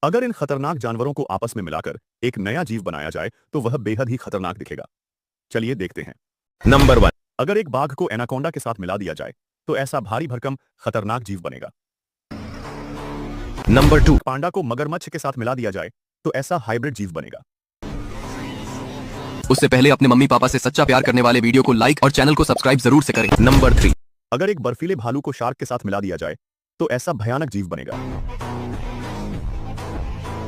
अगर इन खतरनाक जानवरों को आपस में मिलाकर एक नया जीव बनाया जाए तो वह बेहद ही खतरनाक दिखेगा। चलिए देखते हैं। नंबर 1। अगर एक बाघ को एनाकोंडा के साथ मिला दिया जाए तो ऐसा भारी भरकम खतरनाक जीव बनेगा। नंबर 2। पांडा को मगरमच्छ के साथ मिला दिया जाए तो ऐसा हाइब्रिड जीव बनेगा। उससे पहले अपने मम्मी पापा से सच्चा प्यार करने वाले वीडियो को लाइक और चैनल को सब्सक्राइब जरूर से करें। नंबर 3। अगर एक बर्फीले भालू को शार्क के साथ मिला दिया जाए तो ऐसा भयानक जीव बनेगा।